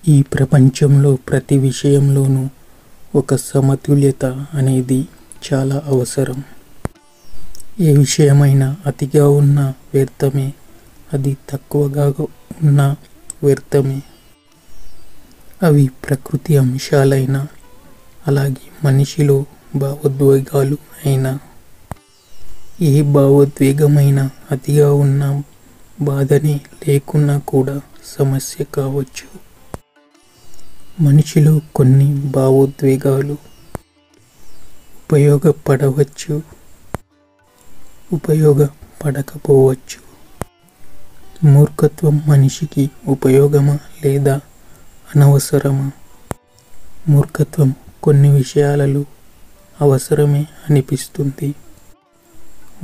ఈ ప్రపంచంలో ప్రతి విషయంలోనూ ఒక సమతుల్యత అనేది చాలా అవసరం. ఏ విషయమైనా అతిగా ఉన్న వ్యర్థమే, అది తక్కువగా ఉన్న వ్యర్థమే. అవి ప్రకృతి అంశాలైనా, అలాగే మనిషిలో భావోద్వేగాలు అయినా. ఏ భావోద్వేగమైనా అతిగా ఉన్న బాధనే లేకున్నా కూడా సమస్య కావచ్చు. మనిషిలో కొన్ని భావోద్వేగాలు ఉపయోగపడవచ్చు, ఉపయోగపడకపోవచ్చు. మూర్ఖత్వం మనిషికి ఉపయోగమా లేదా అనవసరమా? మూర్ఖత్వం కొన్ని విషయాలలో అవసరమే అనిపిస్తుంది.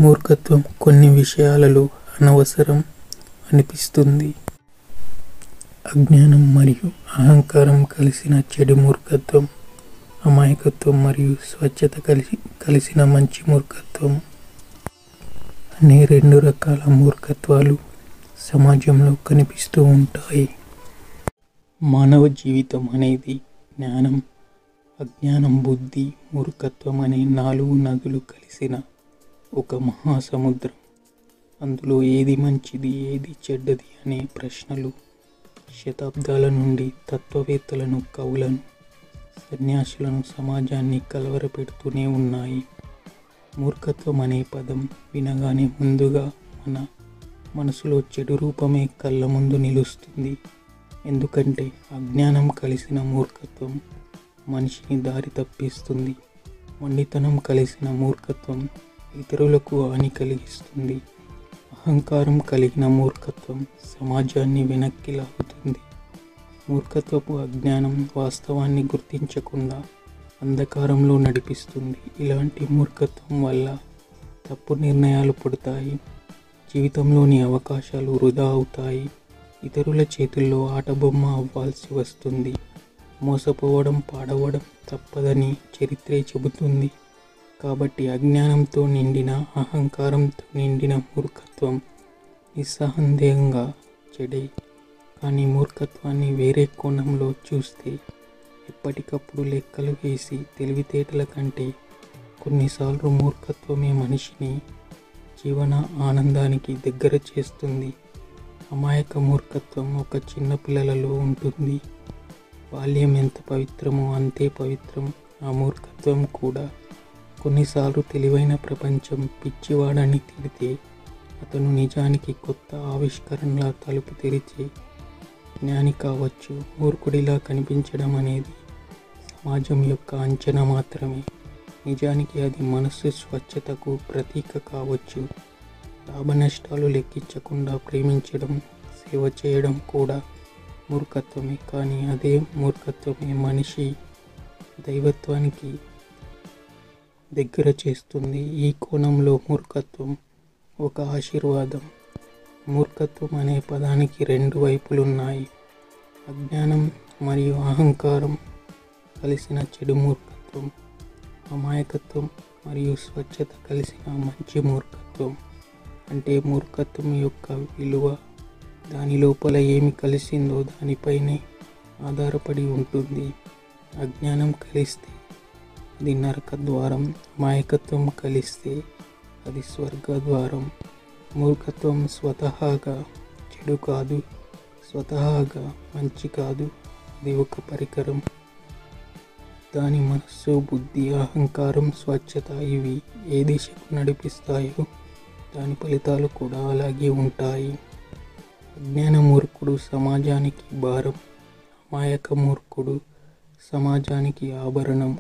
మూర్ఖత్వం కొన్ని విషయాలలో అనవసరం అనిపిస్తుంది. అజ్ఞానం మరియు అహంకారం కలిసిన చెడు మూర్ఖత్వం, అమాయకత్వం మరియు స్వచ్ఛత కలిసిన మంచి మూర్ఖత్వం అనే రెండు రకాల మూర్ఖత్వాలు సమాజంలో కనిపిస్తూ ఉంటాయి. మానవ జీవితం అనేది జ్ఞానం, అజ్ఞానం, బుద్ధి, మూర్ఖత్వం అనే 4 నదులు కలిసిన ఒక మహాసముద్రం. అందులో ఏది మంచిది, ఏది చెడ్డది అనే ప్రశ్నలు శతాబ్దాల నుండి తత్వవేత్తలను, కవులను, సన్యాసులను, సమాజాన్ని కలవరపెడుతూనే ఉన్నాయి. మూర్ఖత్వం అనే పదం వినగానే ముందుగా మన మనసులో చెడు రూపమే కళ్ళ ముందు నిలుస్తుంది. ఎందుకంటే అజ్ఞానం కలిసిన మూర్ఖత్వం మనిషిని దారి తప్పిస్తుంది. మొండితనం కలిసిన మూర్ఖత్వం ఇతరులకు హాని కలిగిస్తుంది. అహంకారం కలిగిన మూర్ఖత్వం సమాజాన్ని వెనక్కి లాగుతుంది. మూర్ఖత్వపు అజ్ఞానం వాస్తవాన్ని గుర్తించకుండా అంధకారంలో నడిపిస్తుంది. ఇలాంటి మూర్ఖత్వం వల్ల తప్పు నిర్ణయాలు పుడతాయి, జీవితంలోని అవకాశాలు వృధా అవుతాయి, ఇతరుల చేతుల్లో ఆటబొమ్మ అవ్వాల్సి వస్తుంది. మోసపోవడం, పాడవడం తప్పదని చరిత్రే చెబుతుంది. కాబట్టి అజ్ఞానంతో నిండిన, అహంకారంతో నిండిన మూర్ఖత్వం నిస్సందేహంగా చెడే. కానీ మూర్ఖత్వాన్ని వేరే కోణంలో చూస్తే, ఎప్పటికప్పుడు లెక్కలు వేసి తెలివితేటల కంటే కొన్నిసార్లు మూర్ఖత్వమే మనిషిని జీవన ఆనందానికి దగ్గర చేస్తుంది. అమాయక మూర్ఖత్వం ఒక చిన్న పిల్లలలో ఉంటుంది. బాల్యం ఎంత పవిత్రమో అంతే పవిత్రం ఆ మూర్ఖత్వం కూడా. కొన్నిసార్లు తెలివైన ప్రపంచం పిచ్చివాడని తిడితే అతను నిజానికి కొత్త ఆవిష్కరణల తలుపు తెరిచే జ్ఞాని కావచ్చు. మూర్ఖుడిలా కనిపించడం అనేది సమాజం యొక్క అంచనా మాత్రమే. నిజానికి అది మనస్సు స్వచ్ఛతకు ప్రతీక కావచ్చు. లాభ నష్టాలు లెక్కించకుండా ప్రేమించడం, సేవ చేయడం కూడా మూర్ఖత్వమే. కానీ అదే మూర్ఖత్వమే మనిషి దైవత్వానికి దగ్గర చేస్తుంది. ఈ కోణంలో మూర్ఖత్వం ఒక ఆశీర్వాదం. మూర్ఖత్వం అనే పదానికి 2 వైపులున్నాయి. అజ్ఞానం మరియు అహంకారం కలిసిన చెడు మూర్ఖత్వం, అమాయకత్వం మరియు స్వచ్ఛత కలిసిన మంచి మూర్ఖత్వం. అంటే మూర్ఖత్వం యొక్క విలువ దాని లోపల ఏమి కలిసిందో దానిపైనే ఆధారపడి ఉంటుంది. అజ్ఞానం కలిస్తే అది నరక ద్వారం, అమాయకత్వం కలిస్తే అది స్వర్గ ద్వారం. మూర్ఖత్వం స్వతహాగా చెడు కాదు, స్వతహాగా మంచి కాదు. అది ఒక పరికరం. దాని మనస్సు, బుద్ధి, అహంకారం, స్వచ్ఛత ఇవి ఏ దిశకు నడిపిస్తాయో దాని ఫలితాలు కూడా అలాగే ఉంటాయి. అజ్ఞాన మూర్ఖుడు సమాజానికి భారం, అమాయక మూర్ఖుడు సమాజానికి ఆభరణం.